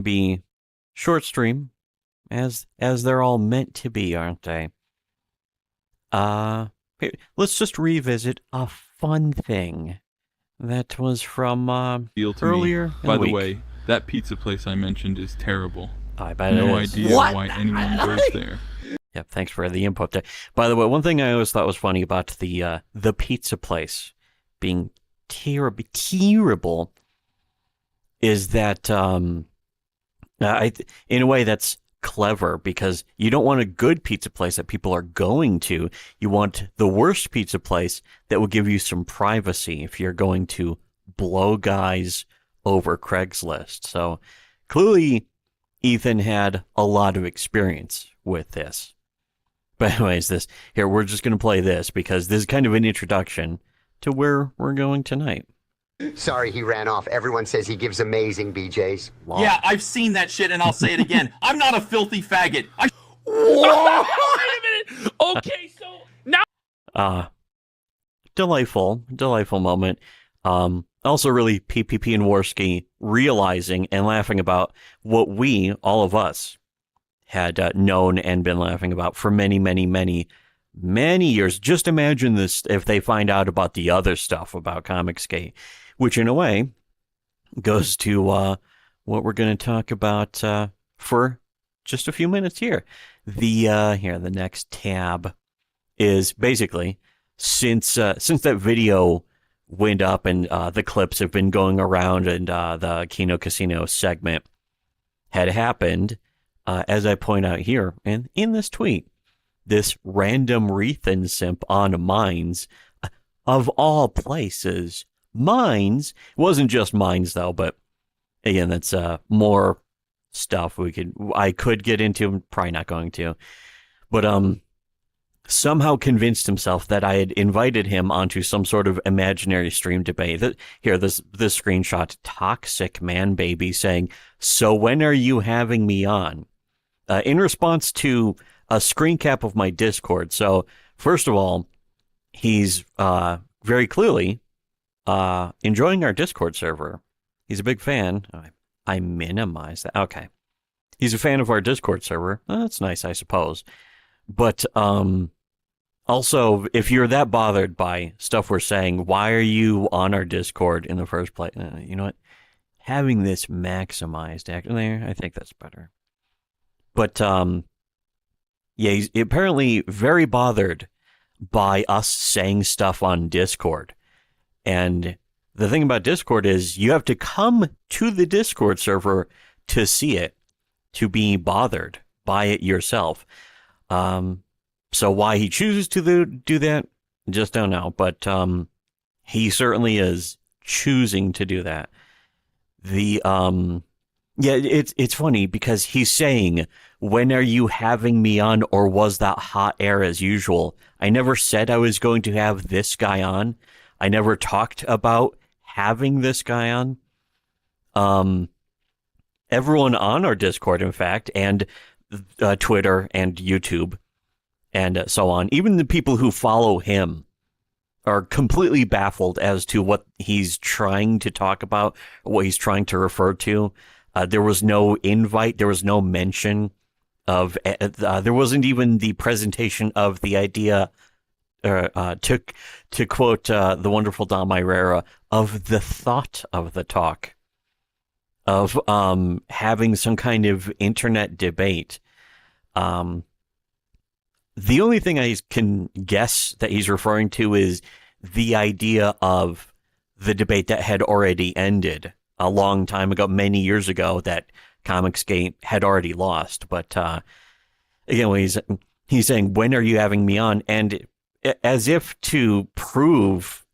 Be short stream, as they're all meant to be, aren't they? Let's just revisit a fun thing that was from Deal to earlier me. in By the the week. way, that pizza place I mentioned is terrible. I bet No it is. idea What? why anyone goes there. Yep, thanks for the input there. By the way, one thing I always thought was funny about the pizza place being terrible is that in a way that's clever, because you don't want a good pizza place that people are going to. You want the worst pizza place that will give you some privacy if you're going to blow guys over Craigslist. So clearly Ethan had a lot of experience with this. But anyways, we're just going to play this because this is kind of an introduction to where we're going tonight. Sorry he ran off. Everyone says he gives amazing BJs. Long. Yeah, I've seen that shit, and I'll say it again. I'm not a filthy faggot. Wait a minute. Okay, so now. Delightful moment. Also really PPP and Worski realizing and laughing about what all of us, had known and been laughing about for many, many, many, many years. Just imagine this if they find out about the other stuff about Comicsgate, which in a way goes to what we're going to talk about for just a few minutes here. The next tab is basically since that video went up and the clips have been going around and the Kino Casino segment had happened, as I point out here and in this tweet, this random Rethan simp on Mines, of all places, Mines, wasn't just Mines though, but again, that's more stuff I could get into. I'm probably not going to, but somehow convinced himself that I had invited him onto some sort of imaginary stream debate. This screenshot, Toxicmanbaby saying, "So when are you having me on?" In response to a screen cap of my Discord. So first of all, he's very clearly enjoying our Discord server. He's a big fan. I minimize that. Okay. He's a fan of our Discord server. That's nice, I suppose. But also, if you're that bothered by stuff we're saying, why are you on our Discord in the first place? You know what? Having this maximized there, I think that's better. But he's apparently very bothered by us saying stuff on Discord. And the thing about Discord is you have to come to the Discord server to see it, to be bothered by it yourself. So why he chooses to do that, just don't know. But he certainly is choosing to do that. It's funny because he's saying, "When are you having me on, or was that hot air as usual?" I never said I was going to have this guy on. I never talked about having this guy on. Everyone on our Discord, in fact, and Twitter and YouTube and so on, even the people who follow him, are completely baffled as to what he's trying to talk about, what he's trying to refer to. There was no invite. There was no mention of, there wasn't even the presentation of the idea, to quote the wonderful Dom Irera, of the thought of the talk, of having some kind of internet debate. The only thing I can guess that he's referring to is the idea of the debate that had already ended a long time ago, many years ago, that Comicsgate had already lost. But again, he's saying, "When are you having me on?" And as if to prove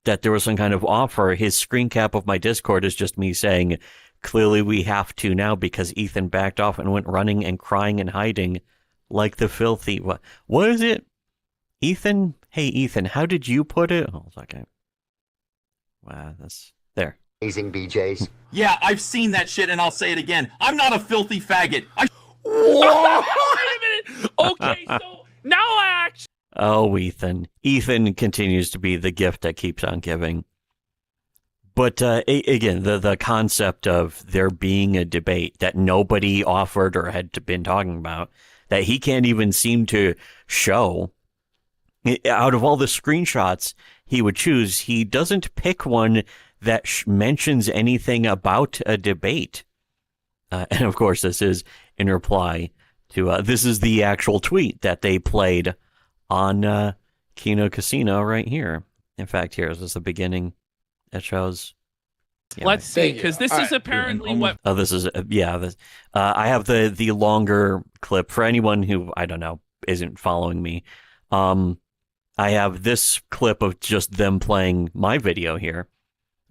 that there was some kind of offer, his screen cap of my Discord is just me saying, "Clearly we have to now because Ethan backed off and went running and crying and hiding like the filthy..." What is it? Ethan? Hey, Ethan, how did you put it? Hold on a second. Wow, that's there. Amazing BJs. Yeah, I've seen that shit, and I'll say it again. I'm not a filthy faggot. Wait a minute. Okay, so now I actually. Oh, Ethan. Ethan continues to be the gift that keeps on giving. But again, the concept of there being a debate that nobody offered or had been talking about, that he can't even seem to show. Out of all the screenshots he would choose, he doesn't pick one that mentions anything about a debate. And of course, this is in reply to, this is the actual tweet that they played on Kino Casino right here. In fact, here's the beginning. It shows. Yeah, Let's see, because this is apparently what. Oh, this is I have the longer clip for anyone who I don't know isn't following me. I have this clip of just them playing my video here,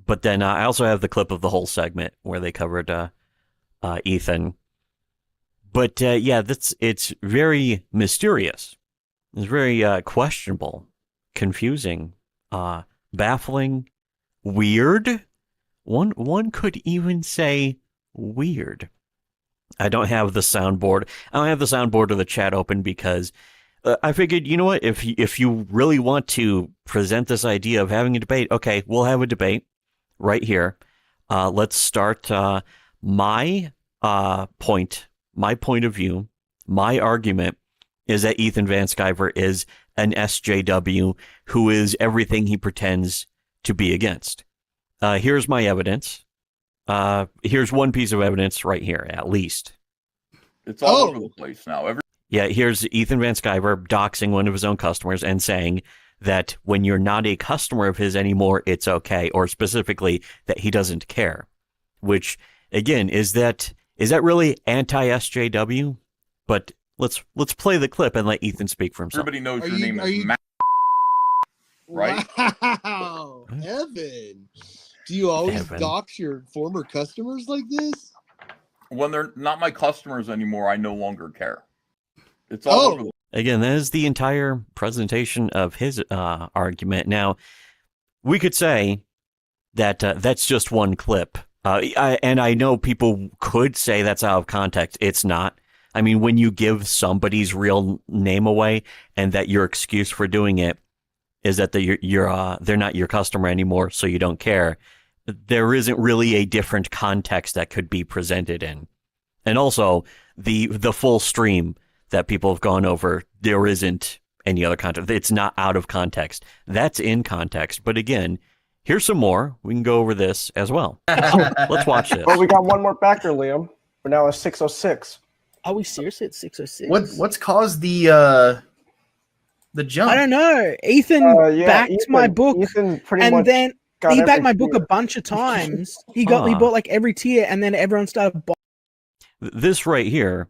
but then I also have the clip of the whole segment where they covered Ethan. But yeah, it's very mysterious. It's very questionable, confusing, baffling, weird. One could even say weird. I don't have the soundboard. I don't have the soundboard or the chat open because I figured, you know what? If you really want to present this idea of having a debate, okay, we'll have a debate right here. Let's start my point of view. My argument is that Ethan Van Sciver is an SJW who is everything he pretends to be against. Here's my evidence. Here's one piece of evidence right here, at least. It's all over the place now. Yeah, here's Ethan Van Sciver doxing one of his own customers and saying that when you're not a customer of his anymore, it's okay, or specifically that he doesn't care. Which, again, is that really anti-SJW? But let's play the clip and let Ethan speak for himself. Everybody knows your name is Matt, right? Wow, Evan. Do you always dox your former customers like this? When they're not my customers anymore, I no longer care. It's all over the Again, that is the entire presentation of his argument. Now, we could say that that's just one clip. And I know people could say that's out of context. It's not. I mean, when you give somebody's real name away and that your excuse for doing it is that they're not your customer anymore, so you don't care, there isn't really a different context that could be presented in. And also, the full stream that people have gone over, there isn't any other context. It's not out of context. That's in context. But again, here's some more. We can go over this as well. Let's watch this. Well, we got one more backer, Liam. We're now at 606. Are we seriously at 606? What's caused the jump? I don't know. Ethan backed my book, and then he backed my book a bunch of times. He bought like every tier, and then everyone started buying. This right here,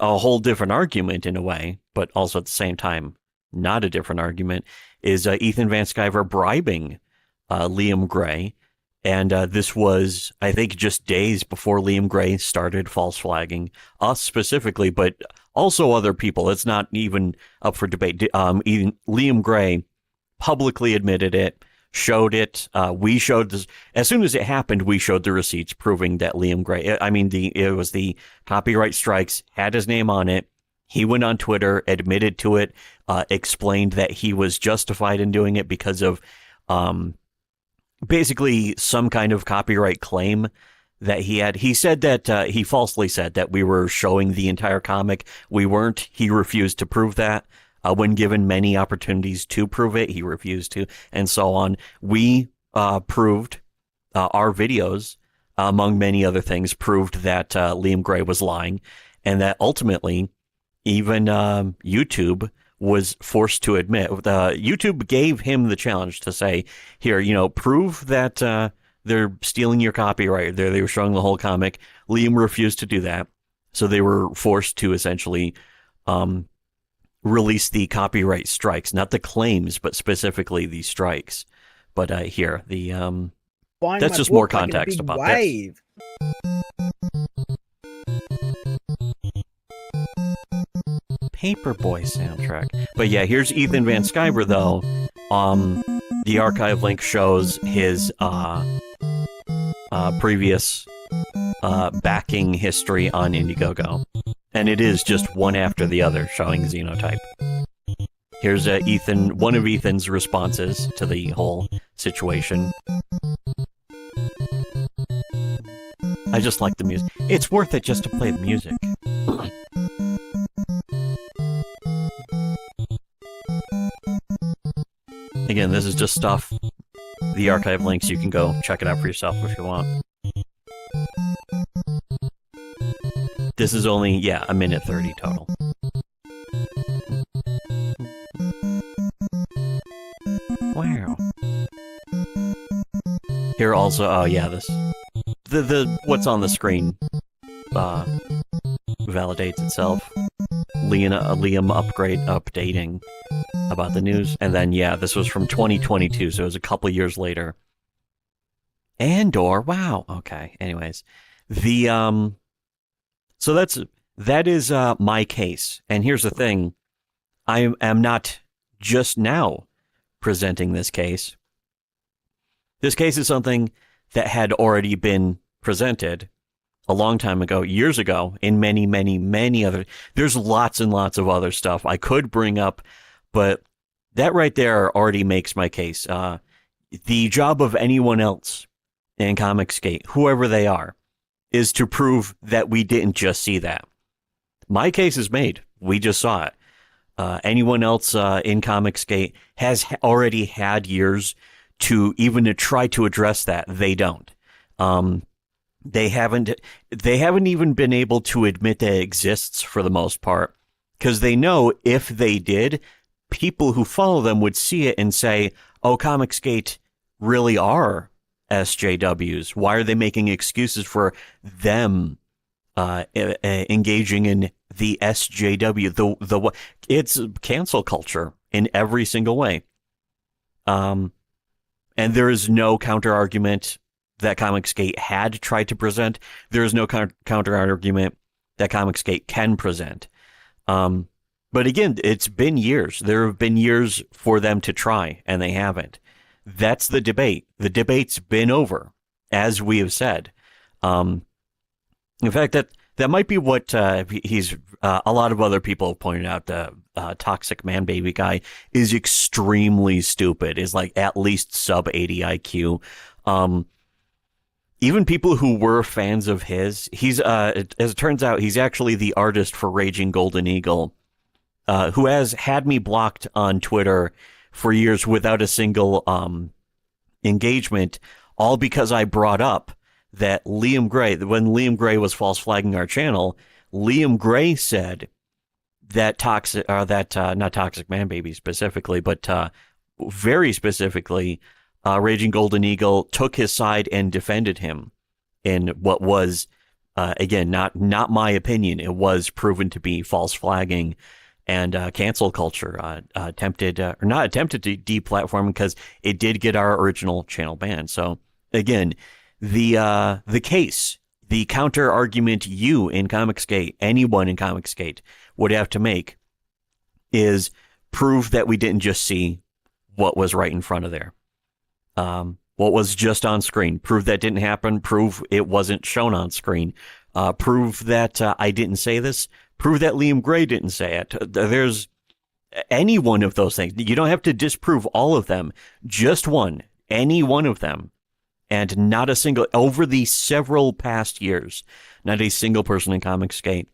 a whole different argument in a way, but also at the same time, not a different argument, is Ethan Van Sciver bribing Liam Gray. And this was, I think, just days before Liam Gray started false flagging us specifically, but also other people. It's not even up for debate. Even Liam Gray publicly admitted it, showed it. We showed this as soon as it happened. We showed the receipts proving that Liam Gray. I mean, it was the copyright strikes, had his name on it. He went on Twitter, admitted to it, explained that he was justified in doing it because of basically some kind of copyright claim that he had. He said that he falsely said that we were showing the entire comic. We weren't. He refused to prove that. When given many opportunities to prove it, he refused to, and so on. We proved our videos, among many other things, proved that Liam Gray was lying, and that ultimately even YouTube was forced to admit. YouTube gave him the challenge to say, here, prove that they're stealing your copyright. They were showing the whole comic. Liam refused to do that, so they were forced to essentially release the copyright strikes, not the claims, but specifically the strikes. But here, that's just more context about wave. Paperboy soundtrack. But yeah, here's Ethan Van Sciver though. The archive link shows his previous backing history on Indiegogo. And it is just one after the other showing Xenotype. Here's one of Ethan's responses to the whole situation. I just like the music. It's worth it just to play the music. Again, this is just stuff. The archive links, you can go check it out for yourself if you want. This is only, yeah, 1:30 total. Wow. Here also, oh yeah, this, the what's on the screen, validates itself. Liam updating about the news, and then yeah, this was from 2022, so it was a couple years later. Andor, wow, okay. Anyways, the so that is my case, and here's the thing: I am not just now presenting this case. This case is something that had already been presented a long time ago, years ago, in many, many, many other... There's lots and lots of other stuff I could bring up, but that right there already makes my case. The job of anyone else in Comicsgate, whoever they are, is to prove that we didn't just see that. My case is made. We just saw it. Anyone else in Comicsgate has already had years to even try to address that. They don't. They haven't even been able to admit that it exists for the most part, because they know if they did, people who follow them would see it and say, oh, Comicsgate really are SJWs. Why are they making excuses for them engaging in the SJW? It's cancel culture in every single way. And there is no counter argument that Comicsgate had tried to present. There is no counter argument that Comicsgate can present. But again, it's been years. There have been years for them to try, and they haven't. That's the debate. The debate's been over, as we have said. In fact, that might be what he's. A lot of other people have pointed out. The Toxicmanbaby guy is extremely stupid. Is like at least sub 80 IQ. Even people who were fans of his, he's as it turns out, he's actually the artist for Raging Golden Eagle, who has had me blocked on Twitter for years without a single engagement, all because I brought up that Liam Gray, when Liam Gray was false flagging our channel, Liam Gray said that not Toxicmanbaby specifically, but very specifically, Raging Golden Eagle took his side and defended him in what was, again, not my opinion. It was proven to be false flagging and cancel culture. Not attempted to deplatform, because it did get our original channel banned. So again, the case, the counter argument you in Comicsgate, anyone in Comicsgate would have to make is prove that we didn't just see what was right in front of there. What was just on screen. Prove that didn't happen. Prove it wasn't shown on screen. Prove that I didn't say this. Prove that Liam Gray didn't say it. There's any one of those things. You don't have to disprove all of them. Just one. Any one of them. And not a single, over the several past years, not a single person in Comicsgate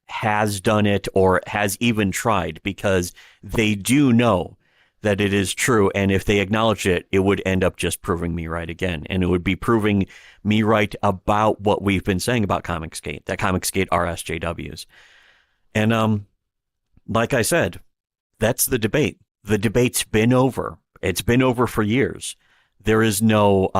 has done it or has even tried, because they do know that it is true, and if they acknowledge it, it would end up just proving me right again, and it would be proving me right about what we've been saying about Comicsgate, that Comicsgate are SJWs. And like I said, that's the debate. The debate's been over. It's been over for years. There is no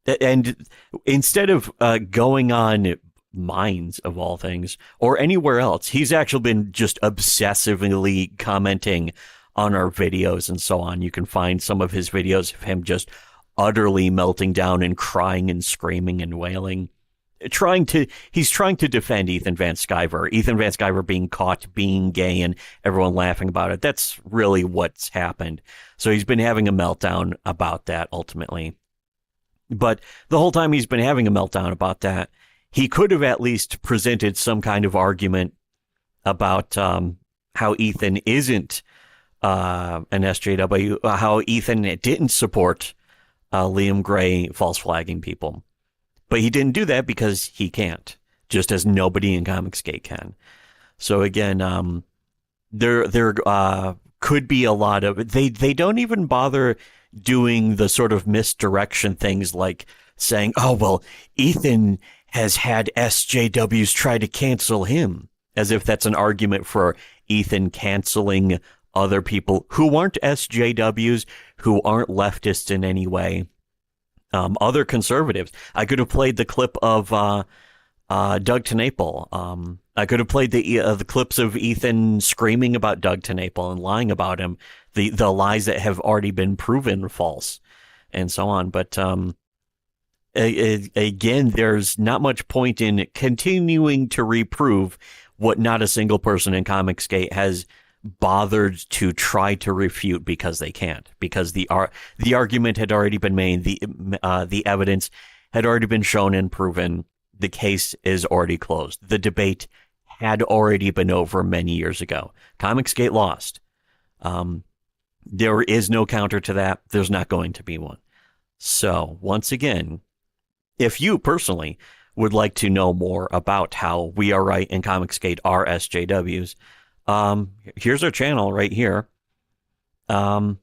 and instead of going on Minds, of all things, or anywhere else, he's actually been just obsessively commenting on our videos and so on. You can find some of his videos of him just utterly melting down and crying and screaming and wailing. He's trying to defend Ethan Van Sciver being caught being gay and everyone laughing about it. That's really what's happened. So he's been having a meltdown about that ultimately. But the whole time he's been having a meltdown about that, he could have at least presented some kind of argument about how Ethan isn't an SJW, how Ethan didn't support Liam Gray false flagging people. But he didn't do that because he can't, just as nobody in Comicsgate can. So again, there could be a lot of they don't even bother doing the sort of misdirection things like saying, oh, well, Ethan has had SJWs try to cancel him, as if that's an argument for Ethan canceling other people who aren't SJWs, who aren't leftists in any way. Other conservatives. I could have played the clip of Doug TenNapel. I could have played the clips of Ethan screaming about Doug TenNapel and lying about him, the lies that have already been proven false, and so on. But again, there's not much point in continuing to reprove what not a single person in Comicsgate has bothered to try to refute because they can't, because the argument had already been made, the evidence had already been shown and proven. The case is already closed. The debate had already been over many years ago. Comicsgate lost. There is no counter to that. There's not going to be one. So once again, if you personally would like to know more about how We Are Right and Comicsgate are SJWs, here's our channel right here. And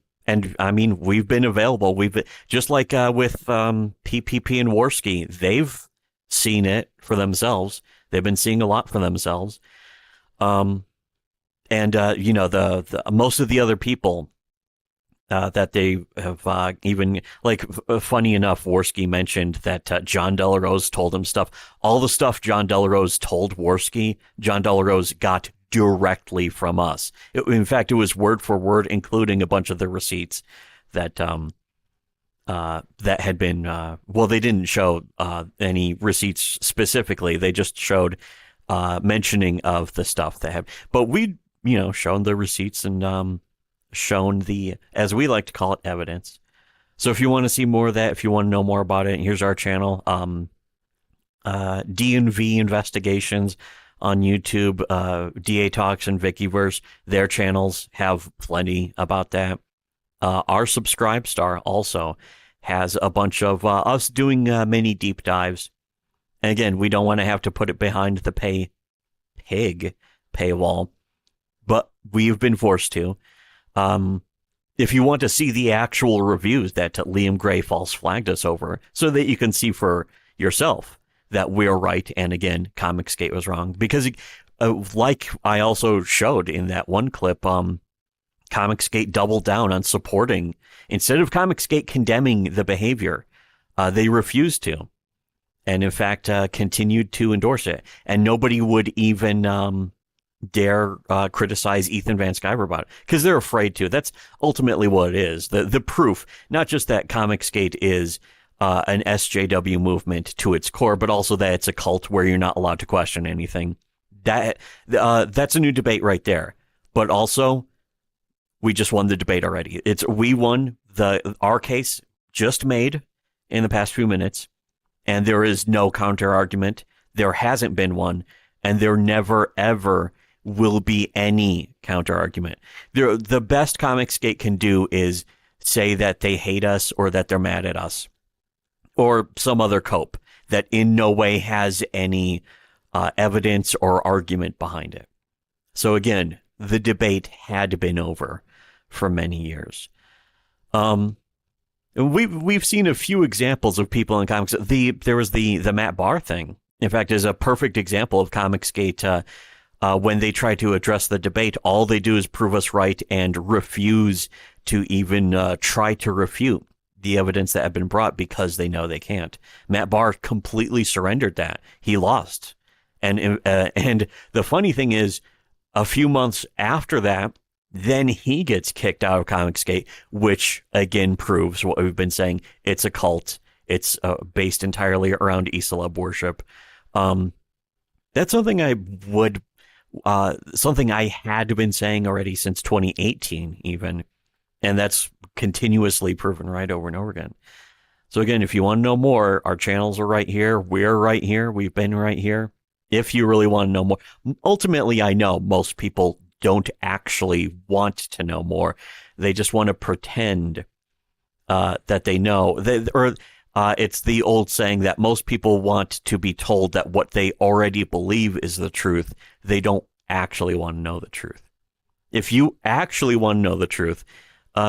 I mean, we've been available. We've been, just like with PPP and Warski, they've seen it for themselves. They've been seeing a lot for themselves. And you know, the most of the other people that they have even, like, funny enough, Warski mentioned that John Delarose told him stuff. All the stuff John Delarose told Warski, John Delarose got directly from us. In fact, it was word for word, including a bunch of the receipts that that had been well, they didn't show any receipts specifically. They just showed mentioning of the stuff that had. But we, shown the receipts and shown the, as we like to call it, evidence. So if you want to see more of that, if you want to know more about it, here's our channel, D&V Investigations on YouTube, DA Talks and Vickyverse. Their channels have plenty about that. Our Subscribestar also has a bunch of us doing mini deep dives. And again, we don't want to have to put it behind the paywall, but we've been forced to. If you want to see the actual reviews that Liam Gray false flagged us over, so that you can see for yourself that we're right, and again, Comicsgate was wrong. Because, like I also showed in that one clip, Comicsgate doubled down on supporting, instead of Comicsgate condemning the behavior, they refused to, and in fact continued to endorse it. And nobody would even dare criticize Ethan Van Sciver about it, because they're afraid to. That's ultimately what it is. The proof, not just that Comicsgate is an SJW movement to its core, but also that it's a cult where you're not allowed to question anything. That's a new debate right there. But also, we just won the debate already. We won our case just made in the past few minutes, and there is no counter argument. There hasn't been one, and there never ever will be any counter argument. The best Comicsgate can do is say that they hate us or that they're mad at us, or some other cope that in no way has any evidence or argument behind it. So again, the debate had been over for many years. We've seen a few examples of people in comics. There was the Matt Barr thing, in fact, is a perfect example of Comicsgate. When they try to address the debate, all they do is prove us right and refuse to even try to refute the evidence that had been brought, because they know they can't. Matt Barr completely surrendered that. He lost. And the funny thing is, a few months after that, then he gets kicked out of Comicsgate, which again proves what we've been saying. It's a cult. It's based entirely around Isalab worship. That's something something I had been saying already since 2018 even, and that's continuously proven right over and over again. So again, if you want to know more, our channels are right here. We're right here. We've been right here. If you really want to know more, ultimately, I know most people don't actually want to know more. They just want to pretend that they know. It's the old saying that most people want to be told that what they already believe is the truth. They don't actually want to know the truth. If you actually want to know the truth,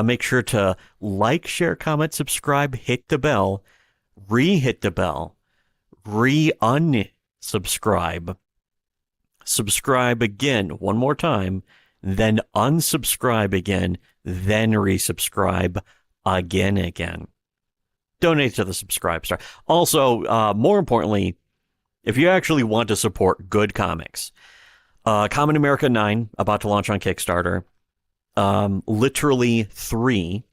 make sure to like, share, comment, subscribe, hit the bell, re-hit the bell, re-unsubscribe, subscribe again one more time, then unsubscribe again, then resubscribe again. Donate to the Subscribe Star. Also, more importantly, if you actually want to support good comics, Common America 9, about to launch on Kickstarter, Literally 3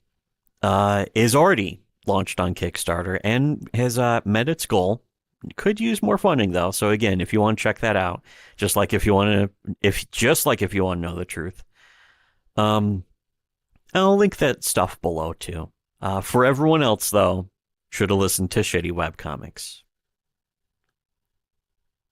is already launched on Kickstarter and has met its goal. Could use more funding though. So again, if you want to check that out, just like if you want to know the truth, I'll link that stuff below too. For everyone else though, should have listened to Shitty Webcomics.